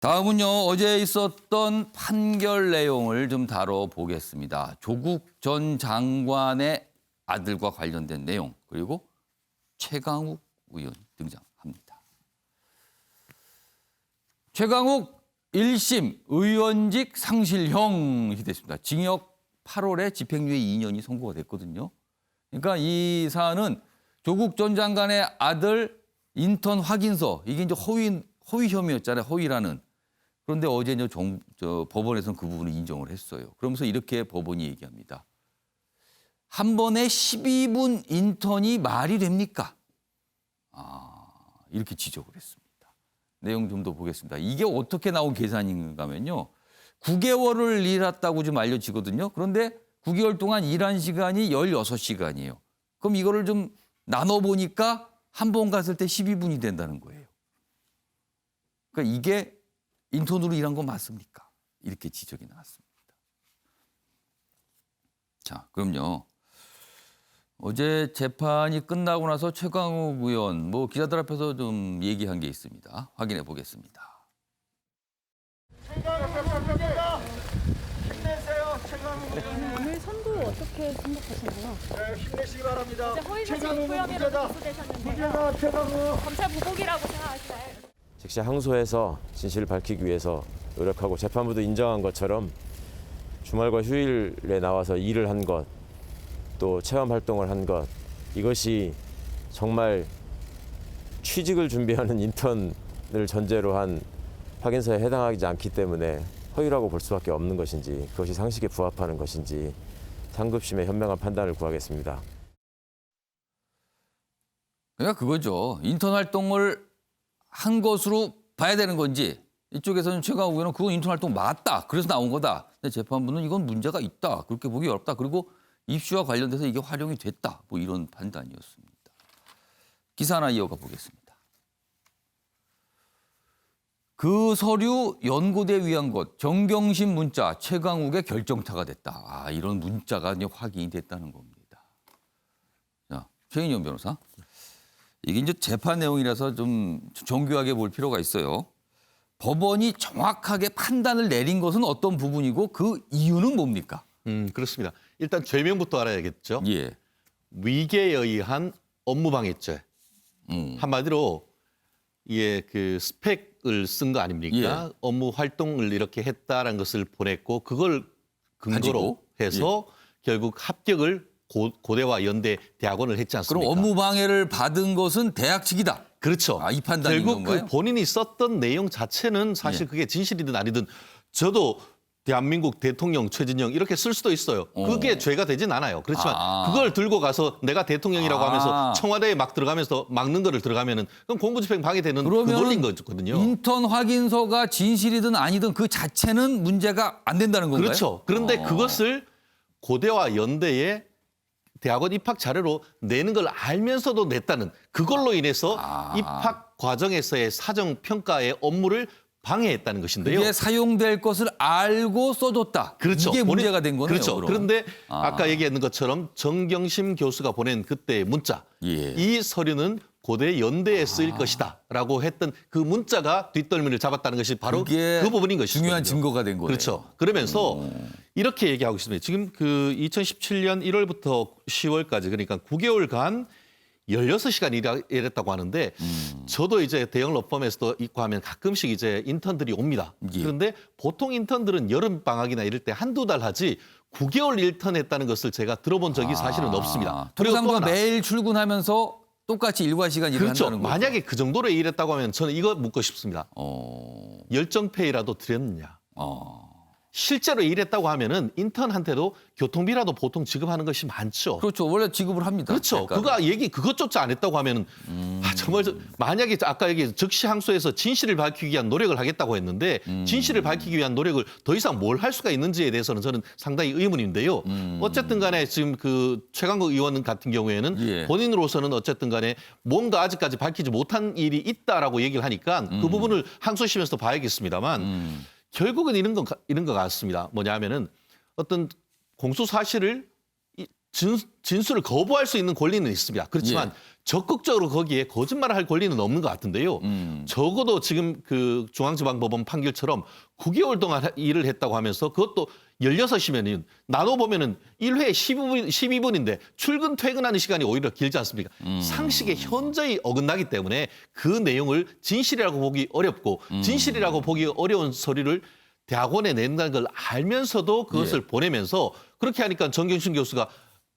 다음은요, 어제 있었던 판결 내용을 좀 다뤄보겠습니다. 조국 전 장관의 아들과 관련된 내용, 그리고 최강욱 의원 등장합니다. 최강욱 1심 의원직 상실형이 됐습니다. 징역 8월에 집행유예 2년이 선고가 됐거든요. 그러니까 이 사안은 조국 전 장관의 아들 인턴 확인서, 이게 이제 허위 혐의였잖아요. 허위라는. 그런데 어제 법원에서는 그 부분을 인정을 했어요. 그러면서 이렇게 법원이 얘기합니다. 한 번에 12분 인턴이 말이 됩니까? 이렇게 지적을 했습니다. 내용 좀 더 보겠습니다. 이게 어떻게 나온 계산인가 하면요. 9개월을 일했다고 좀 알려지거든요. 그런데 9개월 동안 일한 시간이 16시간이에요. 그럼 이거를 좀 나눠보니까 한 번 갔을 때 12분이 된다는 거예요. 그러니까 이게 인턴으로 일한 거 맞습니까? 이렇게 지적이 나왔습니다. 자, 그럼요. 어제 재판이 끝나고 나서 최강욱 의원, 기자들 앞에서 좀 얘기한 게 있습니다. 확인해 보겠습니다. 힘내세요, 최강욱 의원. 오늘 선고 어떻게 생각하시나요? 네, 힘내시기 바랍니다. 허위사실 포함이라고 기소되셨는데요. 무죄다, 최강욱. 검찰 보복이라고 생각하시나요? 즉시 항소해서 진실을 밝히기 위해서 노력하고 재판부도 인정한 것처럼 주말과 휴일에 나와서 일을 한 것, 또 체험 활동을 한 것, 이것이 정말 취직을 준비하는 인턴을 전제로 한 확인서에 해당하지 않기 때문에 허위라고 볼 수밖에 없는 것인지, 그것이 상식에 부합하는 것인지 상급심의 현명한 판단을 구하겠습니다. 그러니까 그거죠. 인턴 활동을 한 것으로 봐야 되는 건지, 이쪽에서는 최강욱 의원은 그건 인턴 활동 맞다, 그래서 나온 거다. 근데 재판부는 이건 문제가 있다, 그렇게 보기 어렵다. 그리고 입시와 관련돼서 이게 활용이 됐다, 이런 판단이었습니다. 기사 하나 이어가 보겠습니다. 그 서류 연고대 위한 것, 정경심 문자, 최강욱의 결정타가 됐다. 이런 문자가 이제 확인이 됐다는 겁니다. 자, 최인영 변호사. 이게 이제 재판 내용이라서 좀 정교하게 볼 필요가 있어요. 법원이 정확하게 판단을 내린 것은 어떤 부분이고 그 이유는 뭡니까? 그렇습니다. 일단 죄명부터 알아야겠죠. 예. 위계에 의한 업무방해죄. 한마디로 이게 그 스펙을 쓴 거 아닙니까? 예. 업무 활동을 이렇게 했다라는 것을 보냈고 그걸 근거로 가지고? 해서 결국 합격을 고대와 연대 대학원을 했지 않습니까? 그럼 업무 방해를 받은 것은 대학 측이다. 그렇죠. 이 판단인 결국 건가요? 그 본인이 썼던 내용 자체는 사실 예. 그게 진실이든 아니든 저도 대한민국 대통령 최진영 이렇게 쓸 수도 있어요. 그게 죄가 되진 않아요. 그렇지만 그걸 들고 가서 내가 대통령이라고 하면서 청와대에 막 들어가면서 막는 거를 들어가면은 그럼 공무집행 방해되는 그 논리인 거거든요. 인턴 확인서가 진실이든 아니든 그 자체는 문제가 안 된다는 건가요? 그렇죠. 그런데 그것을 고대와 연대에 대학원 입학 자료로 내는 걸 알면서도 냈다는 그걸로 인해서 입학 과정에서의 사정 평가의 업무를 방해했다는 것인데요. 이게 사용될 것을 알고 써줬다. 그렇죠. 이게 문제가 된 거네요. 그렇죠. 그럼. 그런데 아까 얘기했는 것처럼 정경심 교수가 보낸 그때의 문자. 예. 이 서류는 고대 연대에 쓰일 것이다라고 했던 그 문자가 뒷덜미를 잡았다는 것이 바로 그게 그 부분인 것이죠. 중요한 증거가 된 거예요. 그렇죠. 그러면서 이렇게 얘기하고 있습니다. 지금 그 2017년 1월부터 10월까지 그러니까 9개월간 16시간 일했다고 하는데 저도 이제 대형 로펌에서도 있고 하면 가끔씩 이제 인턴들이 옵니다. 예. 그런데 보통 인턴들은 여름 방학이나 이럴 때 한두 달 하지 9개월 인턴했다는 것을 제가 들어본 적이 사실은 없습니다. 그리고 또 통상도 하나. 매일 출근하면서 똑같이 일과 시간 일을 그렇죠. 한다는 거죠. 만약에 그 정도로 일했다고 하면 저는 이거 묻고 싶습니다. 열정페이라도 드렸느냐. 실제로 일했다고 하면은 인턴한테도 교통비라도 보통 지급하는 것이 많죠. 그렇죠. 원래 지급을 합니다. 그렇죠. 대가를. 그것조차 안 했다고 하면은 정말 만약에 아까 얘기 적시 항소에서 진실을 밝히기 위한 노력을 하겠다고 했는데 진실을 밝히기 위한 노력을 더 이상 뭘 할 수가 있는지에 대해서는 저는 상당히 의문인데요. 어쨌든 간에 지금 그 최강욱 의원 같은 경우에는 예. 본인으로서는 어쨌든 간에 뭔가 아직까지 밝히지 못한 일이 있다라고 얘기를 하니까 그 부분을 항소심에서 봐야겠습니다만 결국은 이런 것 같습니다. 뭐냐면은 어떤 공소 사실을 진술을 거부할 수 있는 권리는 있습니다. 그렇지만 적극적으로 거기에 거짓말을 할 권리는 없는 것 같은데요. 적어도 지금 그 중앙지방법원 판결처럼 9개월 동안 일을 했다고 하면서 그것도 16시면은 나눠보면은 1회에 12분인데 출근 퇴근하는 시간이 오히려 길지 않습니까? 상식에 현저히 어긋나기 때문에 그 내용을 진실이라고 보기 어렵고 진실이라고 보기 어려운 서류를 대학원에 낸다는 걸 알면서도 그것을 보내면서 그렇게 하니까 정경심 교수가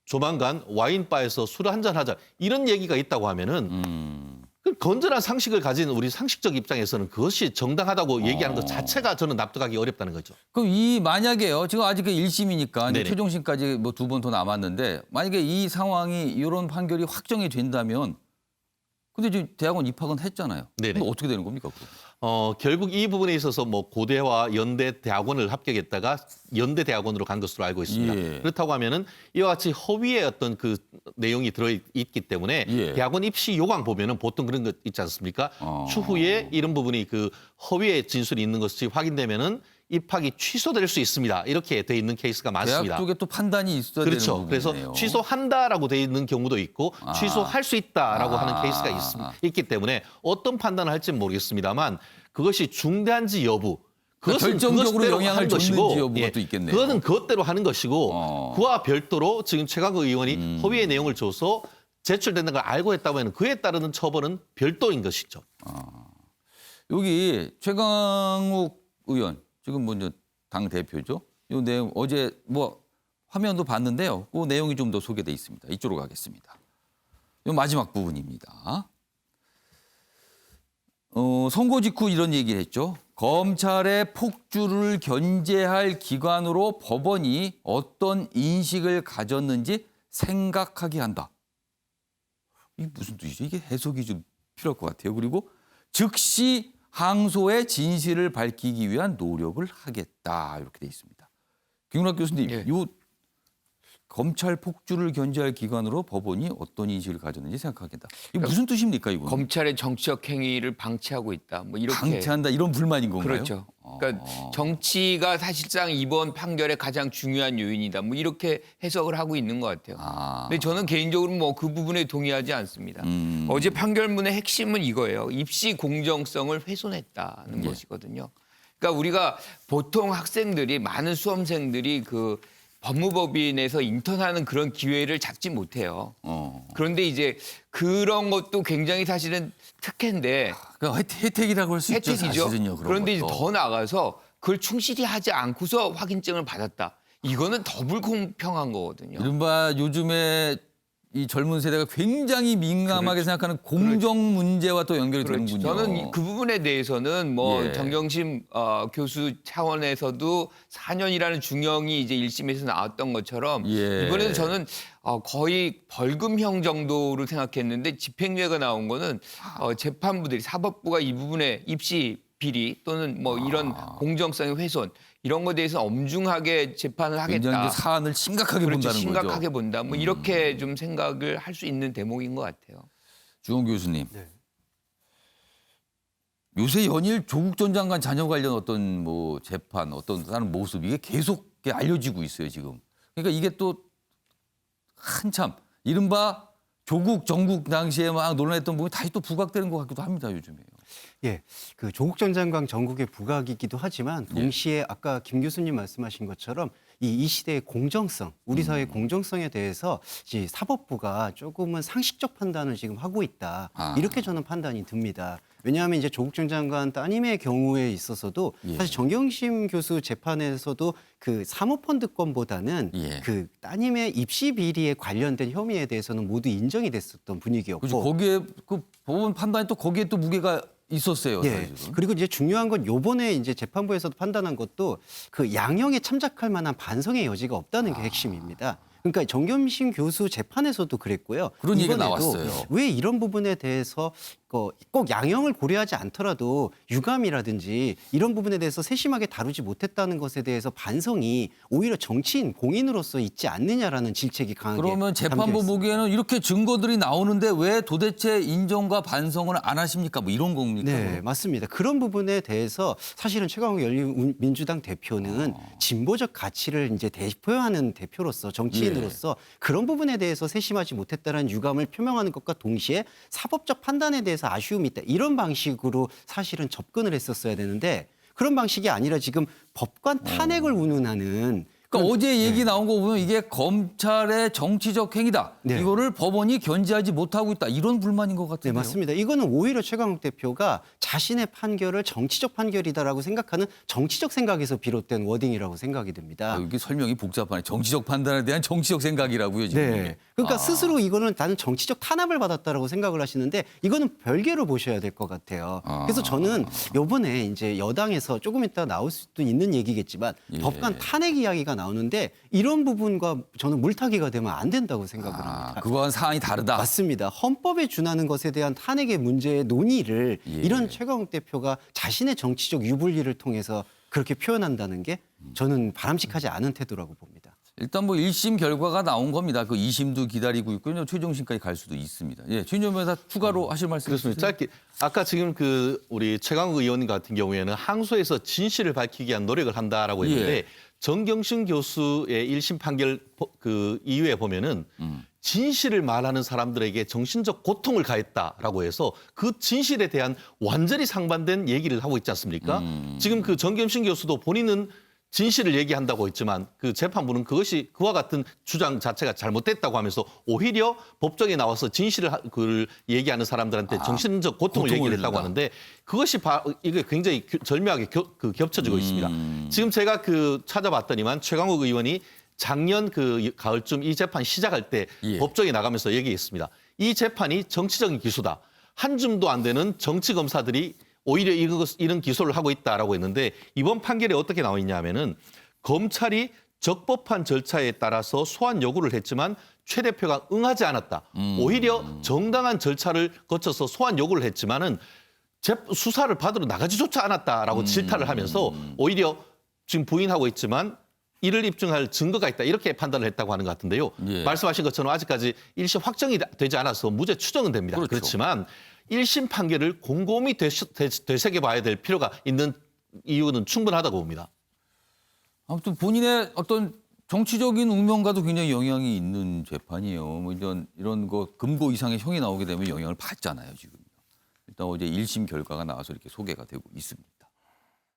조만간 와인바에서 술 한잔 하자 이런 얘기가 있다고 하면은 그 건전한 상식을 가진 우리 상식적 입장에서는 그것이 정당하다고 얘기하는 것 자체가 저는 납득하기 어렵다는 거죠. 그럼 이 만약에요. 지금 아직 그 1심이니까 네네. 최종심까지 뭐 2번 더 남았는데 만약에 이 상황이 이런 판결이 확정이 된다면 근데 지금 대학원 입학은 했잖아요. 네네. 근데 어떻게 되는 겁니까? 그거? 결국 이 부분에 있어서 뭐 고대와 연대 대학원을 합격했다가 연대 대학원으로 간 것으로 알고 있습니다. 예. 그렇다고 하면은 이와 같이 허위의 어떤 그 내용이 들어있기 때문에 예. 대학원 입시 요강 보면은 보통 그런 것 있지 않습니까? 추후에 이런 부분이 그 허위의 진술이 있는 것이 확인되면은 입학이 취소될 수 있습니다. 이렇게 돼 있는 케이스가 많습니다. 대학 쪽에 또 판단이 있어야 그렇죠. 되는 그래서 부분이네요. 취소한다라고 돼 있는 경우도 있고 취소할 수 있다라고 하는 케이스가 있기 때문에 어떤 판단을 할지는 모르겠습니다만 그것이 중대한지 여부 그러니까 그것은 결정적으로 그것대로 영향을 하는 줬는지 것이고 여부가 또 있겠네요. 그거는 그것대로 하는 것이고 그와 별도로 지금 최강욱 의원이 허위의 내용을 줘서 제출된다는 걸 알고 했다고 하면 그에 따르는 처벌은 별도인 것이죠. 여기 최강욱 의원 지금 먼저 당 대표죠. 이 내용 어제 뭐 화면도 봤는데요. 그 내용이 좀 더 소개돼 있습니다. 이쪽으로 가겠습니다. 이 마지막 부분입니다. 선고 직후 이런 얘기를 했죠. 검찰의 폭주를 견제할 기관으로 법원이 어떤 인식을 가졌는지 생각하게 한다. 이게 무슨 뜻이죠? 이게 해석이 좀 필요할 것 같아요. 그리고 즉시 항소의 진실을 밝히기 위한 노력을 하겠다. 이렇게 돼 있습니다. 김윤학 교수님, 예. 이 검찰 폭주를 견제할 기관으로 법원이 어떤 인식을 가졌는지 생각하겠다. 이게 무슨 뜻입니까, 이거? 검찰의 정치적 행위를 방치하고 있다. 뭐 이렇게 방치한다 이런 불만인 건가요? 그렇죠. 그러니까 정치가 사실상 이번 판결의 가장 중요한 요인이다. 뭐 이렇게 해석을 하고 있는 것 같아요. 근데 저는 개인적으로 뭐 그 부분에 동의하지 않습니다. 어제 판결문의 핵심은 이거예요. 입시 공정성을 훼손했다는 것이거든요. 그러니까 우리가 보통 학생들이 많은 수험생들이 그 법무법인에서 인턴하는 그런 기회를 잡지 못해요. 그런데 이제 그런 것도 굉장히 사실은 특혜인데 그러니까 혜택이라고 할 수 있죠. 혜택이죠. 사실은요, 그런 그런데 이제 것도. 더 나가서 그걸 충실히 하지 않고서 확인증을 받았다. 이거는 더 불공평한 거거든요. 이른바 요즘에 이 젊은 세대가 굉장히 민감하게 생각하는 공정 문제와 또 연결이 그렇죠. 되는군요. 저는 그 부분에 대해서는 뭐 예. 정경심 교수 차원에서도 4년이라는 중형이 이제 1심에서 나왔던 것처럼 예. 이번에는 저는 거의 벌금형 정도로 생각했는데 집행유예가 나온 거는 재판부들이 사법부가 이 부분에 입시 비리 또는 뭐 이런 공정성의 훼손 이런 것에 대해서 엄중하게 재판을 굉장히 하겠다. 이제 사안을 심각하게 그렇죠. 본다는 심각하게 거죠. 본다. 뭐 이렇게 좀 생각을 할 수 있는 대목인 것 같아요. 주홍 교수님. 요새 연일 조국 전 장관 자녀 관련 어떤 뭐 재판 어떤 다른 모습 이게 계속 알려지고 있어요 지금. 그러니까 이게 또 한참 이른바 조국 정국 당시에 막 논란했던 부분이 다시 또 부각되는 것 같기도 합니다 요즘에요. 예, 그 조국 전 장관 전국의 부각이기도 하지만 동시에 아까 김 교수님 말씀하신 것처럼 이 시대의 공정성, 우리 사회의 공정성에 대해서 이제 사법부가 조금은 상식적 판단을 지금 하고 있다. 이렇게 저는 판단이 듭니다. 왜냐하면 이제 조국 전 장관 따님의 경우에 있어서도 사실 정경심 교수 재판에서도 그 사모펀드 건보다는 그 따님의 입시 비리에 관련된 혐의에 대해서는 모두 인정이 됐었던 분위기였고. 그렇죠. 거기에 그 법원 판단이 또 거기에 또 무게가 있었어요. 예. 사실은. 그리고 이제 중요한 건 요번에 이제 재판부에서도 판단한 것도 그 양형에 참작할 만한 반성의 여지가 없다는 게 핵심입니다. 그러니까 정경심 교수 재판에서도 그랬고요. 그런 얘기가 이번에도 나왔어요. 왜 이런 부분에 대해서 꼭 양형을 고려하지 않더라도 유감이라든지 이런 부분에 대해서 세심하게 다루지 못했다는 것에 대해서 반성이 오히려 정치인 공인으로서 있지 않느냐라는 질책이 강하게 그러면 담겨 재판부 있습니다. 보기에는 이렇게 증거들이 나오는데 왜 도대체 인정과 반성을 안 하십니까? 뭐 이런 겁니까? 네, 맞습니다. 그런 부분에 대해서 사실은 최강욱 열린민주당 대표는 진보적 가치를 이제 대표하는 대표로서 정치인으로서 그런 부분에 대해서 세심하지 못했다는 유감을 표명하는 것과 동시에 사법적 판단에 대해서 아쉬움이 있다. 이런 방식으로 사실은 접근을 했었어야 되는데 그런 방식이 아니라 지금 법관 탄핵을 운운하는 그러니까 어제 얘기 나온 거 보면 이게 검찰의 정치적 행위다. 네. 이거를 법원이 견제하지 못하고 있다. 이런 불만인 것 네, 같은데요. 맞습니다. 이거는 오히려 최강욱 대표가 자신의 판결을 정치적 판결이다라고 생각하는 정치적 생각에서 비롯된 워딩이라고 생각이 듭니다. 이게 설명이 복잡하네. 정치적 판단에 대한 정치적 생각이라고요, 지금. 네. 이게. 그러니까 아. 스스로 이거는 나는 정치적 탄압을 받았다라고 생각을 하시는데 이거는 별개로 보셔야 될 것 같아요. 그래서 저는 이번에 이제 여당에서 조금 이따 나올 수도 있는 얘기겠지만 예. 법관 탄핵 이야기가 나오는데 이런 부분과 저는 물타기가 되면 안 된다고 생각을 합니다. 그거와는 사안이 다르다. 맞습니다. 헌법에 준하는 것에 대한 탄핵의 문제의 논의를 예. 이런 최강욱 대표가 자신의 정치적 유불리를 통해서 그렇게 표현한다는 게 저는 바람직하지 않은 태도라고 봅니다. 일단 뭐 1심 결과가 나온 겁니다. 그 2심도 기다리고 있고요. 최종심까지 갈 수도 있습니다. 예, 최인정 변호사 추가로 하실 말씀 그렇습니다. 있으세요? 짧게 아까 지금 그 우리 최강욱 의원 같은 경우에는 항소에서 진실을 밝히기 위한 노력을 한다라고 했는데 예. 정경심 교수의 1심 판결 그 이후에 보면은 진실을 말하는 사람들에게 정신적 고통을 가했다라고 해서 그 진실에 대한 완전히 상반된 얘기를 하고 있지 않습니까? 지금 그 정경심 교수도 본인은 진실을 얘기한다고 했지만 그 재판부는 그것이 그와 같은 주장 자체가 잘못됐다고 하면서 오히려 법정에 나와서 진실을 그를 얘기하는 사람들한테 정신적 고통을 고통을 얘기를 했다고 준다. 하는데 그것이 이게 굉장히 절묘하게 겹쳐지고 있습니다. 지금 제가 그 찾아봤더니만 최강욱 의원이 작년 그 가을쯤 이 재판 시작할 때 예. 법정에 나가면서 얘기했습니다. 이 재판이 정치적인 기소다. 한 줌도 안 되는 정치 검사들이 오히려 이런 기소를 하고 있다라고 했는데 이번 판결에 어떻게 나와 있냐면은 검찰이 적법한 절차에 따라서 소환 요구를 했지만 최 대표가 응하지 않았다. 오히려 정당한 절차를 거쳐서 소환 요구를 했지만은 수사를 받으러 나가지조차 않았다라고 질타를 하면서 오히려 지금 부인하고 있지만 이를 입증할 증거가 있다 이렇게 판단을 했다고 하는 것 같은데요. 예. 말씀하신 것처럼 아직까지 1심 확정이 되지 않아서 무죄 추정은 됩니다. 그렇죠. 그렇지만 1심 판결을 곰곰이 되새겨봐야 될 필요가 있는 이유는 충분하다고 봅니다. 아무튼 본인의 어떤 정치적인 운명과도 굉장히 영향이 있는 재판이에요. 뭐 이런 거 금고 이상의 형이 나오게 되면 영향을 받잖아요, 지금. 일단 어제 1심 결과가 나와서 이렇게 소개가 되고 있습니다.